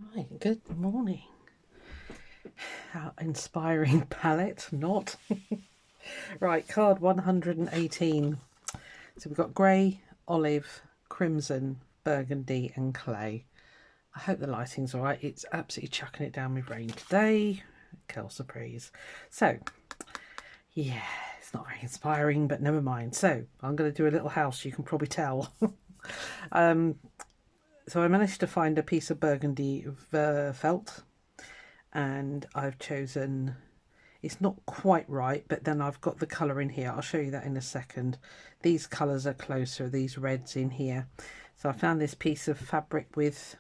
Right, good morning. How inspiring palette, not. Right, card 118. So we've got grey, olive, crimson, burgundy and clay. I hope the lighting's all right. It's absolutely chucking it down with rain today. Quelle surprise. So, yeah, it's not very inspiring, but never mind. So, I'm going to do a little house, you can probably tell. So I managed to find a piece of burgundy felt, and I've chosen, it's not quite right, but then I've got the colour in here. I'll show you that in a second. These colours are closer, these reds in here. So I found this piece of fabric with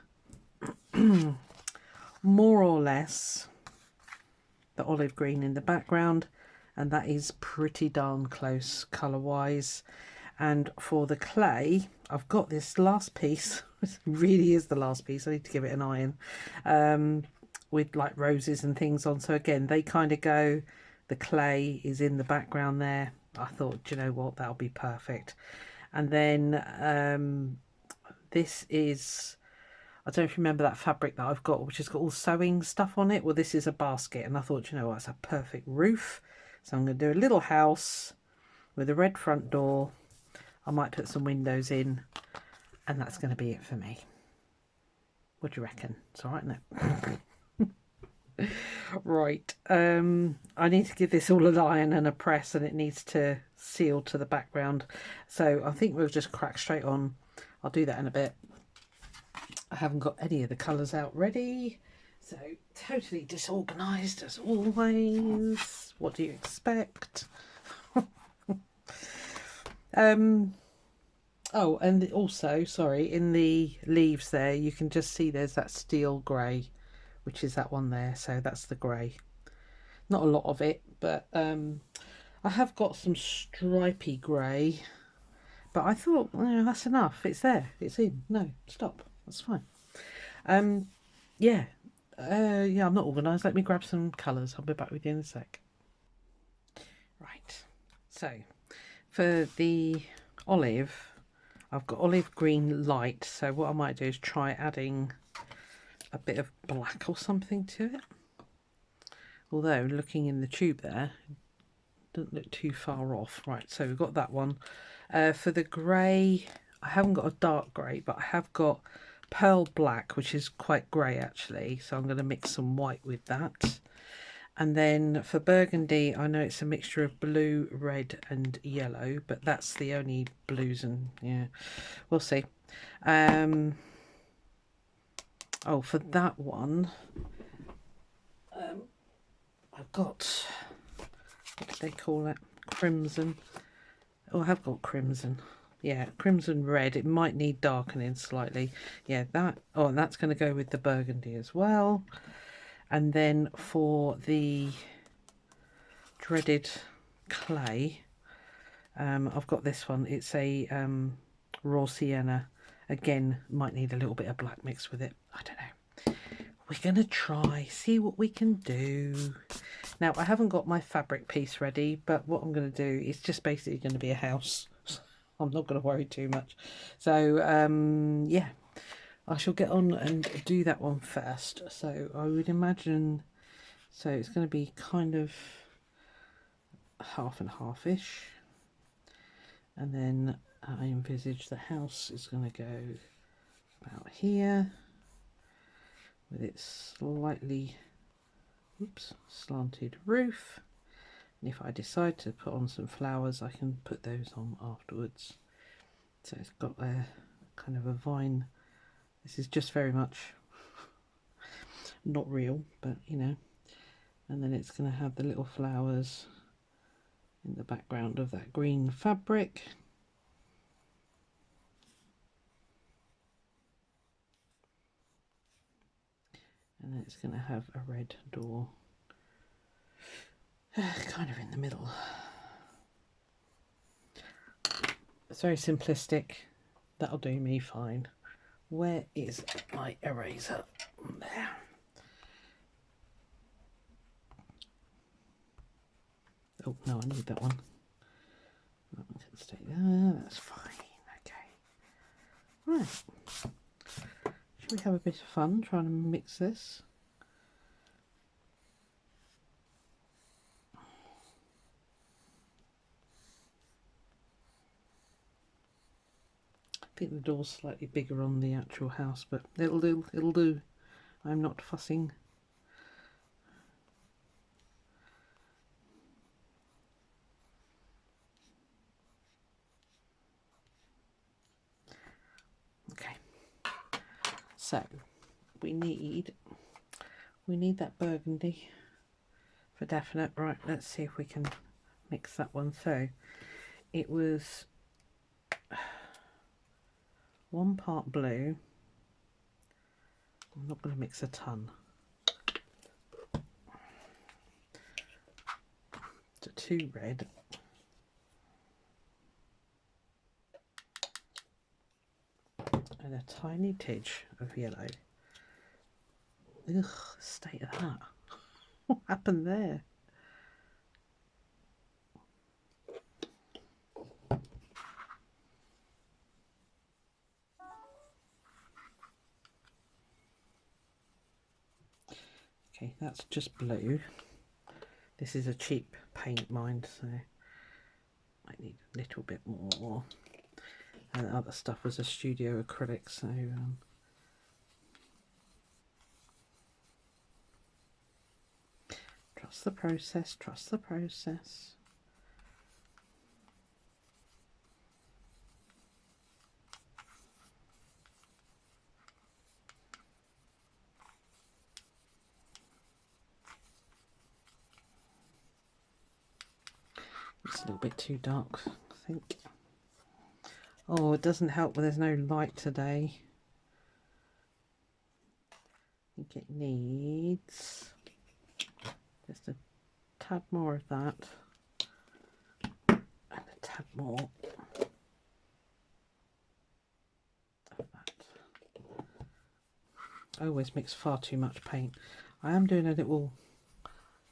more or less the olive green in the background, and that is pretty darn close colour wise. And for the clay, I've got this last piece. It really is the last piece. I need to give it an iron. With like roses and things on. So again, they kind of go, the clay is in the background there. I thought, do you know what, that'll be perfect. And then this is, I don't know if you remember that fabric that I've got, which has got all sewing stuff on it. Well, this is a basket, and I thought, you know what, it's a perfect roof. So I'm going to do a little house with a red front door. I might put some windows in, and that's going to be it for me. What do you reckon? It's all right, isn't it? Right, I need to give this all an iron and a press, and it needs to seal to the background. So I think we'll just crack straight on. I'll do that in a bit. I haven't got any of the colours out ready, so totally disorganised as always. What do you expect? Oh, and also, sorry, in the leaves there, you can just see there's that steel grey, which is that one there. So that's the grey. Not a lot of it, but I have got some stripy grey. But I thought, well, that's enough. It's there. It's in. No, stop. That's fine. Yeah. Yeah, I'm not organised. Let me grab some colours. I'll be back with you in a sec. Right. So, for the olive, I've got olive green light. So what I might do is try adding a bit of black or something to it. Although, looking in the tube there, doesn't look too far off. Right, so we've got that one. For the grey, I haven't got a dark grey, but I have got pearl black, which is quite grey actually. So I'm going to mix some white with that. And then for burgundy, I know it's a mixture of blue, red and yellow, but that's the only blues, and yeah, we'll see. Oh, for that one, I've got, what do they call it? Crimson. Oh, I have got crimson. Yeah, crimson red. It might need darkening slightly. Yeah, that. Oh, and that's going to go with the burgundy as well. And then for the dreaded clay, I've got this one. It's a raw sienna. Again, might need a little bit of black mixed with it. I don't know. We're going to try, see what we can do. Now, I haven't got my fabric piece ready, but what I'm going to do is just basically going to be a house. I'm not going to worry too much. So, yeah, I shall get on and do that one first. So I would imagine, so it's going to be kind of half and half-ish. And then I envisage the house is going to go about here with its slightly, oops, slanted roof. And if I decide to put on some flowers, I can put those on afterwards. So it's got a kind of a vine. This is just very much not real, but you know. And then it's going to have the little flowers in the background of that green fabric. And then it's going to have a red door kind of in the middle. It's very simplistic. That'll do me fine. Where is my eraser? There. Oh, no, I need that one. That one can stay there. That's fine. Okay. Right. Should we have a bit of fun trying to mix this? I think the door's slightly bigger on the actual house, but it'll do, it'll do. I'm not fussing. Okay, so we need that burgundy for definite. Right, let's see if we can mix that one. So it was 1 part blue. I'm not going to mix a ton. To 2 red. And a tiny tidge of yellow. Ugh, state of that. What happened there? Okay, that's just blue. This is a cheap paint, mind, so I need a little bit more. And the other stuff was a studio acrylic, so trust the process, trust the process. It's a little bit too dark, I think. Oh, it doesn't help when there's no light today. I think it needs just a tad more of that and a tad more of that. I always mix far too much paint. I am doing a little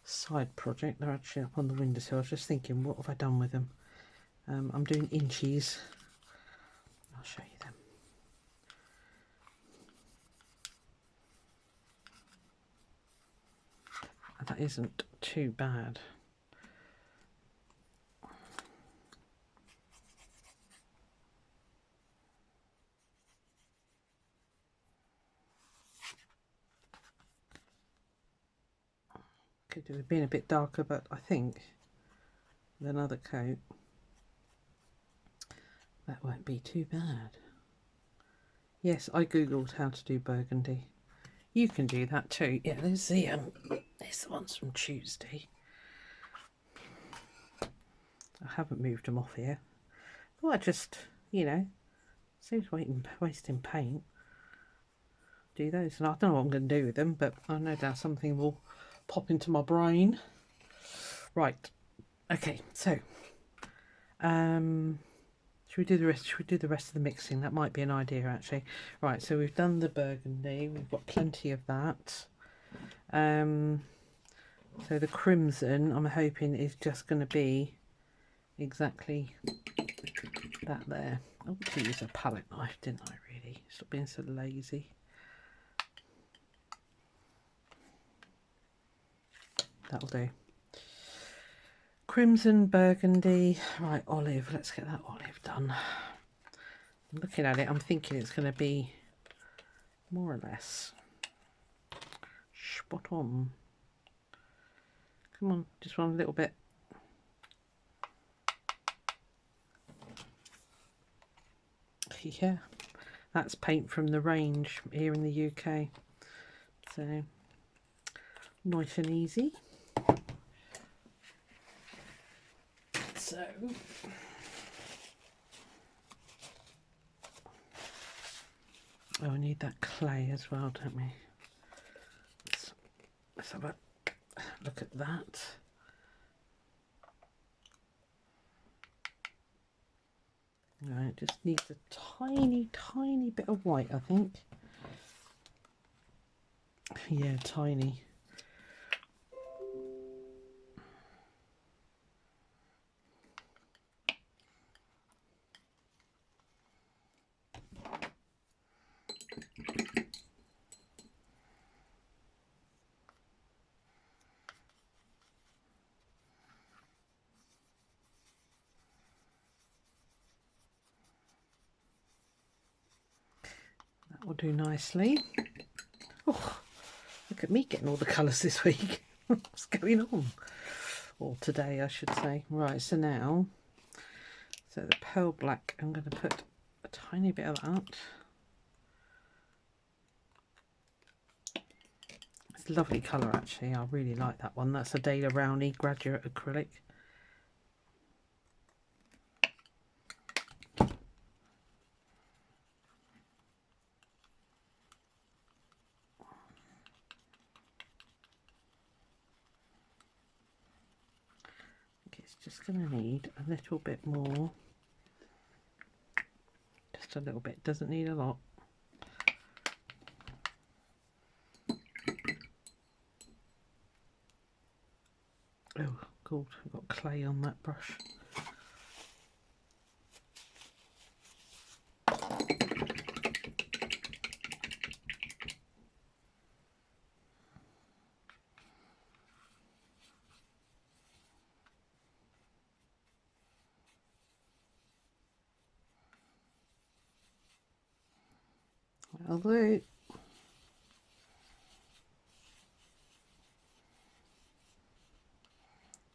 side project. They're actually up on the windowsill. I was just thinking, what have I done with them? I'm doing inchies. I'll show you them. And that isn't too bad. Could do with being a bit darker, but I think with another coat that won't be too bad. Yes, I googled how to do burgundy. You can do that too. Yeah, there's the ones from Tuesday. I haven't moved them off here. Well, I just, you know, saves wasting paint. Do those, and I don't know what I'm going to do with them, but I know that something will pop into my brain. Right. Okay. So, should we do the rest? Should we do the rest of the mixing? That might be an idea, actually. Right. So we've done the burgundy. We've got plenty of that. So the crimson, I'm hoping, is just going to be exactly that there. I ought to use a palette knife, didn't I, really? Stop being so lazy. That'll do. Crimson, burgundy. Right, olive. Let's get that olive done. I'm looking at it, I'm thinking it's going to be more or less spot on. Come on, just one little bit. Yeah, that's paint from the range here in the UK. So, nice and easy. So, oh, we need that clay as well, don't we? Let's have a look at that. Right, just needs a tiny, tiny bit of white, I think. Yeah, tiny. will do nicely. Oh, look at me getting all the colours this week. What's going on? Or today, I should say. Right, so now, so the pearl black, I'm going to put a tiny bit of that. It's a lovely colour actually. I really like that one. That's a Dale Rowney Graduate Acrylic. It's just going to need a little bit more. Just a little bit. Doesn't need a lot. Oh, God, I've got clay on that brush. That'll do.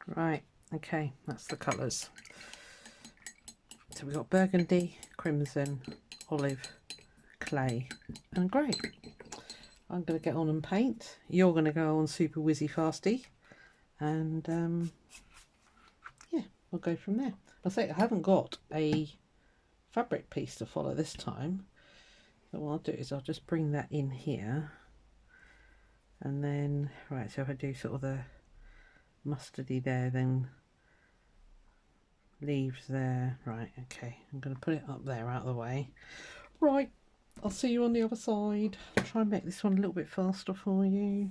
Right, okay, that's the colours. So we've got burgundy, crimson, olive, clay and grey. I'm going to get on and paint. You're going to go on super whizzy fasty, and yeah, we'll go from there. I say I haven't got a fabric piece to follow this time, so what I'll do is I'll just bring that in here, and then right, so if I do sort of the mustardy there, then leaves there. Right, okay, I'm going to put it up there out of the way. Right, I'll see you on the other side. I'll try and make this one a little bit faster for you.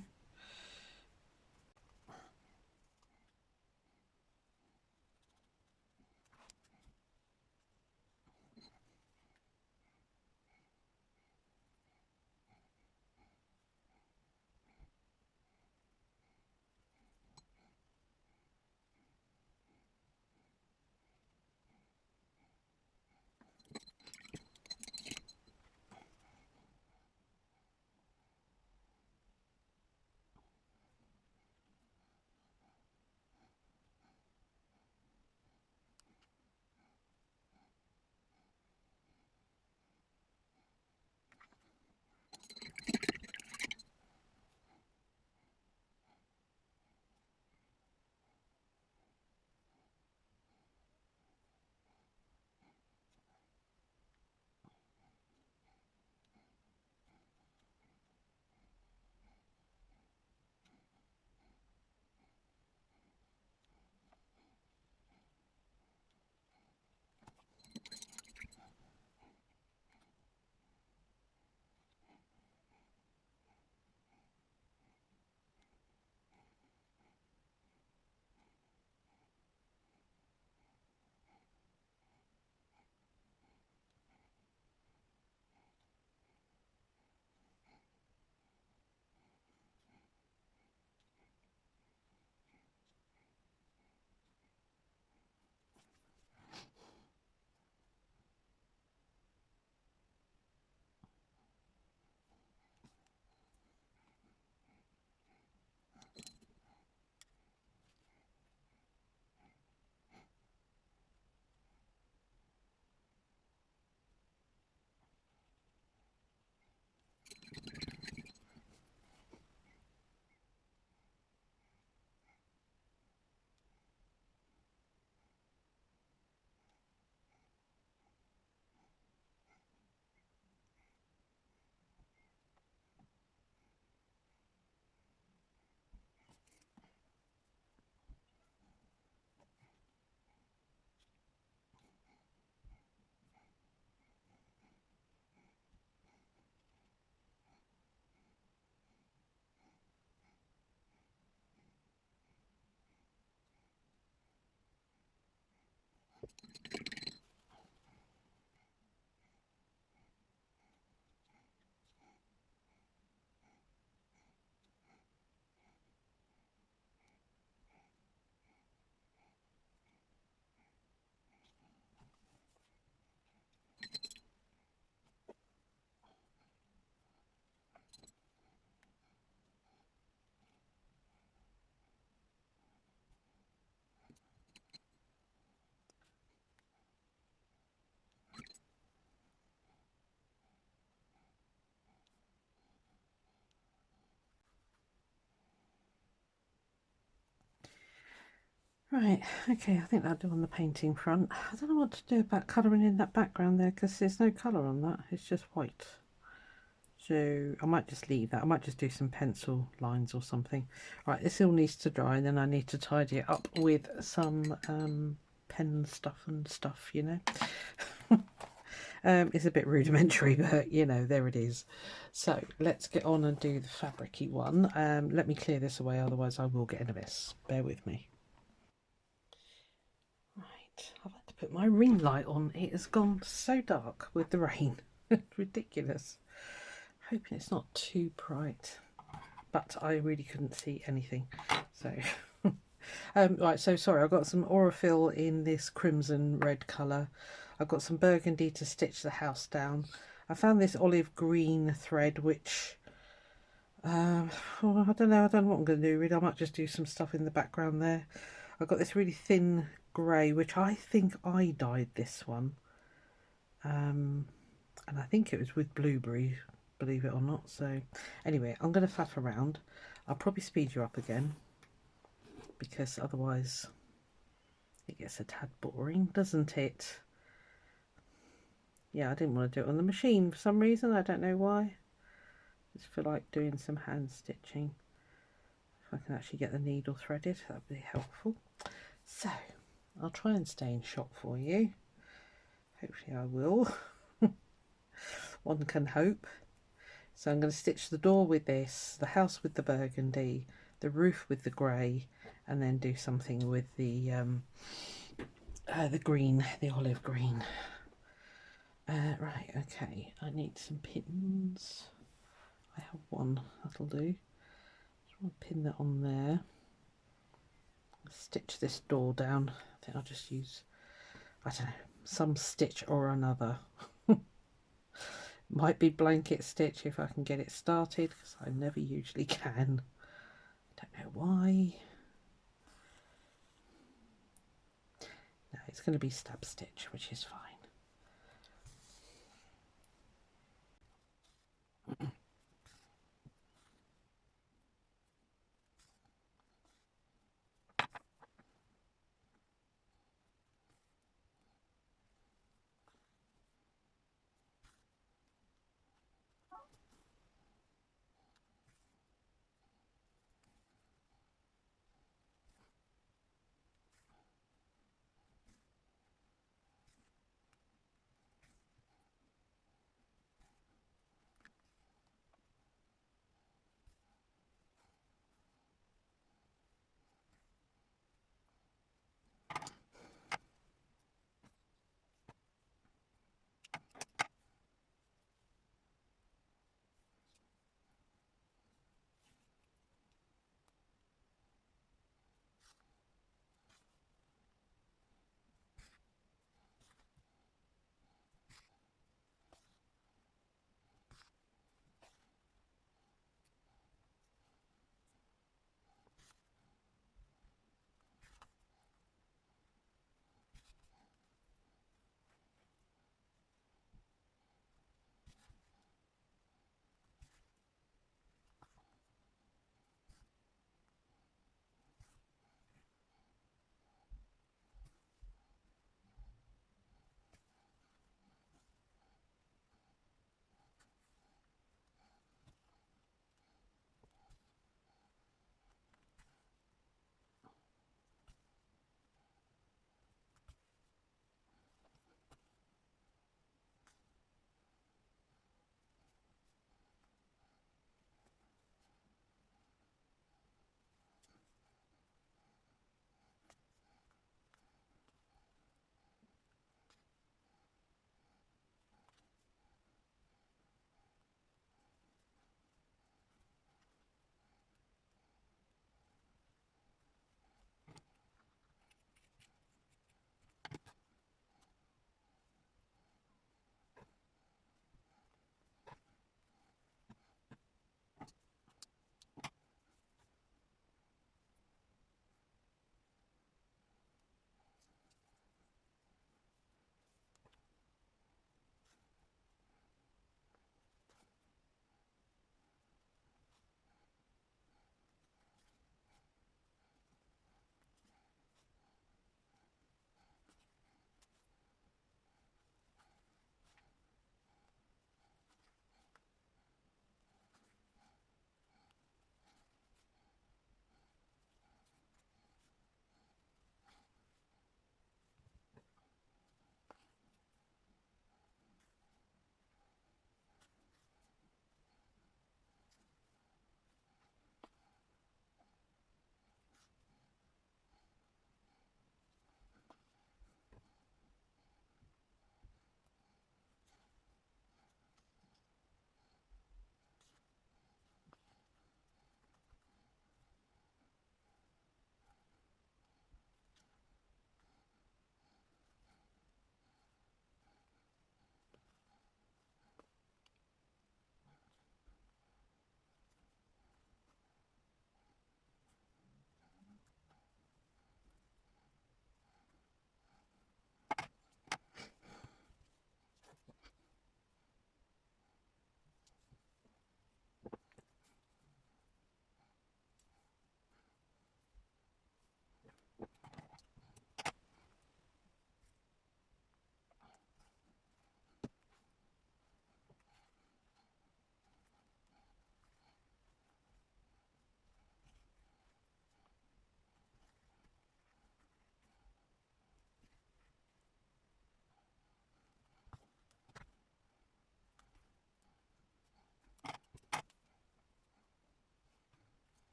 Right, okay, I think that'll do on the painting front. I don't know what to do about colouring in that background there because there's no colour on that, it's just white. So I might just leave that, I might just do some pencil lines or something. Right, this all needs to dry and then I need to tidy it up with some pen stuff and stuff, you know. It's a bit rudimentary, but you know, there it is. So let's get on and do the fabricy one. Let me clear this away, otherwise I will get in a mess. Bear with me. Right, I've had to put my ring light on. It has gone so dark with the rain. Ridiculous. Hoping it's not too bright, but I really couldn't see anything. So, right, so sorry, I've got some Aurifil in this crimson red colour. I've got some burgundy to stitch the house down. I found this olive green thread, which well, I don't know. I don't know what I'm going to do really. I might just do some stuff in the background there. I've got this really thin grey, which I think I dyed this one. And I think it was with blueberry, believe it or not. So anyway, I'm going to faff around. I'll probably speed you up again because otherwise it gets a tad boring, doesn't it? Yeah, I didn't want to do it on the machine for some reason. I don't know why. I just feel like doing some hand stitching. If I can actually get the needle threaded, that would be helpful. So I'll try and stay in shot for you. Hopefully I will. One can hope. So I'm going to stitch the door with this, the house with the burgundy, the roof with the grey, and then do something with the green, the olive green. Right, okay, I need some pins. I have one, that'll do. Just want to pin that on there. Stitch this door down. I think I'll just use, I don't know, some stitch or another. Might be blanket stitch if I can get it started, because I never usually can. I don't know why. No, it's going to be stab stitch, which is fine.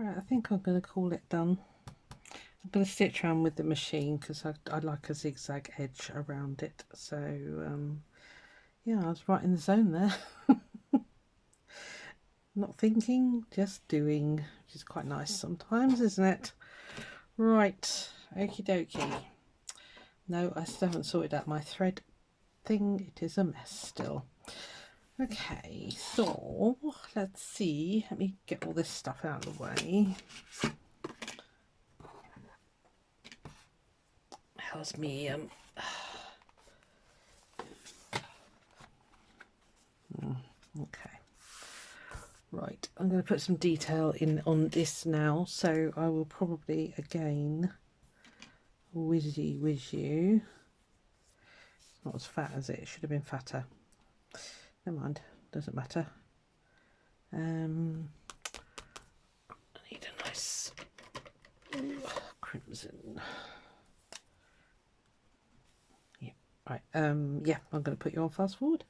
Right, I think I'm going to call it done. I'm going to stitch around with the machine because I like a zigzag edge around it. So yeah, I was right in the zone there. Not thinking, just doing, which is quite nice sometimes, isn't it? Right, okie dokie. No, I still haven't sorted out my thread thing. It is a mess still. Okay, so let's see. Let me get all this stuff out of the way. How's me? Okay. Right, I'm going to put some detail in on this now, so I will probably again whiz you. It's not as fat as it should have been fatter. Never mind, doesn't matter. I need a nice crimson. Yeah, right. Yeah, I'm going to put you on fast forward.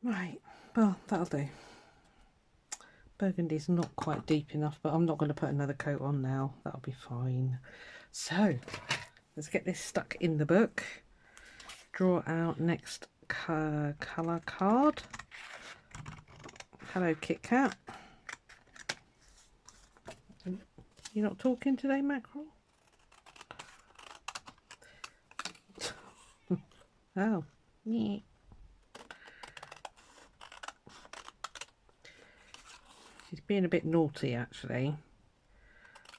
Right, well, that'll do. Burgundy's not quite deep enough, but I'm not going to put another coat on now. That'll be fine. So, let's get this stuck in the book. Draw out next colour card. Hello, Kit Kat. You're not talking today, Mackerel? Oh, yeah. She's being a bit naughty, actually.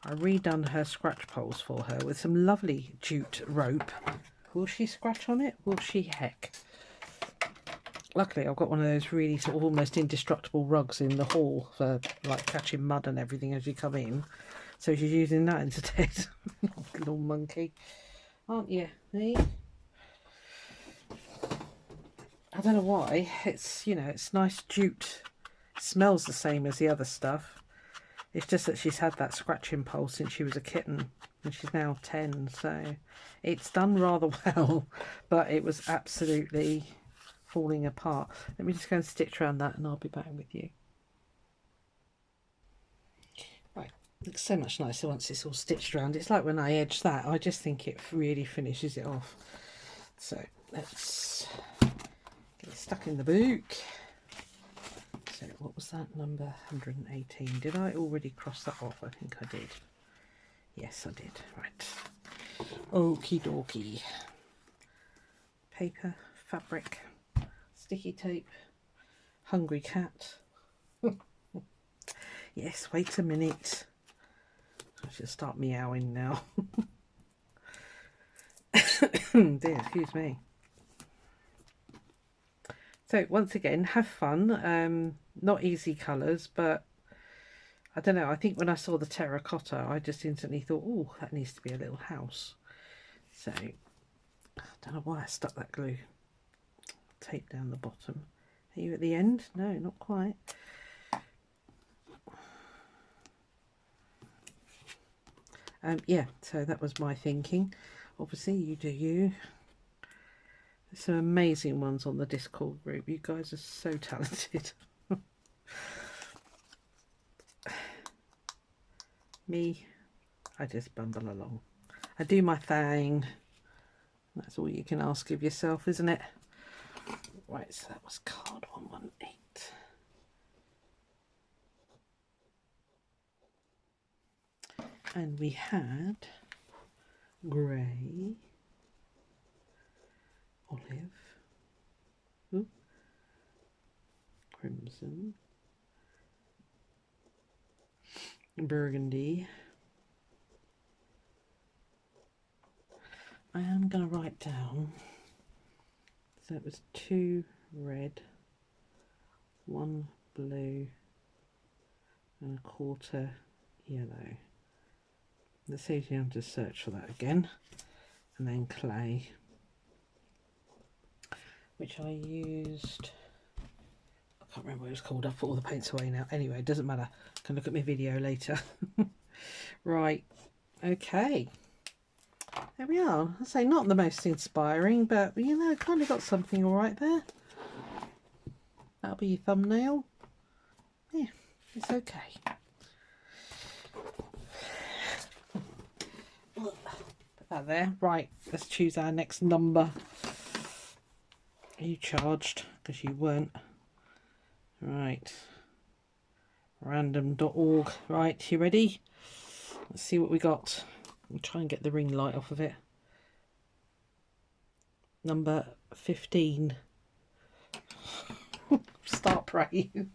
I redone her scratch poles for her with some lovely jute rope. Will she scratch on it? Will she heck? Luckily, I've got one of those really sort of almost indestructible rugs in the hall for like catching mud and everything as you come in. So she's using that instead. Little monkey, aren't you? Eh? I don't know why. It's, you know, it's nice jute. It smells the same as the other stuff. It's just that she's had that scratching pole since she was a kitten, and she's now 10. So it's done rather well, but it was absolutely falling apart. Let me just go and stitch around that and I'll be back with you. Right, looks so much nicer once it's all stitched around. It's like when I edge that, I just think it really finishes it off. So let's get it stuck in the book. So what was that number? 118. Did I already cross that off? I think I did. Yes, I did. Right. Okie dokie. Paper, fabric, sticky tape, hungry cat. Yes, wait a minute. I should start meowing now. Dear, excuse me. So once again, have fun. Not easy colours, but I don't know. I think when I saw the terracotta, I just instantly thought, oh, that needs to be a little house. So I don't know why I stuck that glue tape down the bottom. Are you at the end? No, not quite. Yeah, so that was my thinking. Obviously, you do you. There's some amazing ones on the Discord group. You guys are so talented. Me, I just bumble along. I do my thing, That's all you can ask of yourself, isn't it? Right, so that was card 118. And we had grey, olive, ooh, crimson, burgundy. I am going to write down, so it was 2 red, 1 blue and 1/4 yellow. Let's see if you have to search for that again. And then clay, which I used, I can't remember what it was called, I've put all the paints away now. Anyway, it doesn't matter, I can look at my video later. Right, okay. There we are. I say not the most inspiring, but you know, kind of got something all right there. That'll be your thumbnail. Yeah, it's okay. Put that there. Right, let's choose our next number. Are you charged? Because you weren't. Right. Random.org. Right, you ready? Let's see what we got. I'll try and get the ring light off of it. Number 15. Start praying.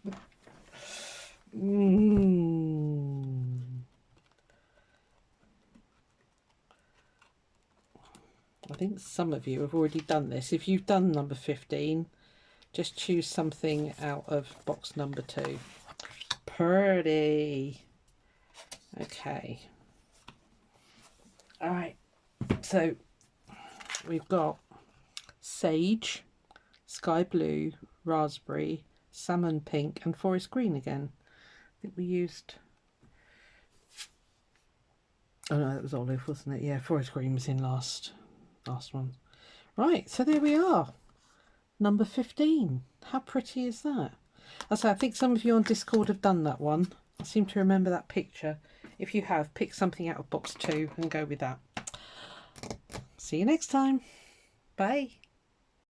I think some of you have already done this. If you've done number 15, just choose something out of box number 2. Pretty. Okay. All right. So we've got sage, sky blue, raspberry, salmon pink and forest green again. I think we used, oh no, that was olive, wasn't it? Yeah, forest green was in last one. Right, so there we are. Number 15. How pretty is that? I think some of you on Discord have done that one. I seem to remember that picture. If you have, pick something out of box 2 and go with that. See you next time. Bye.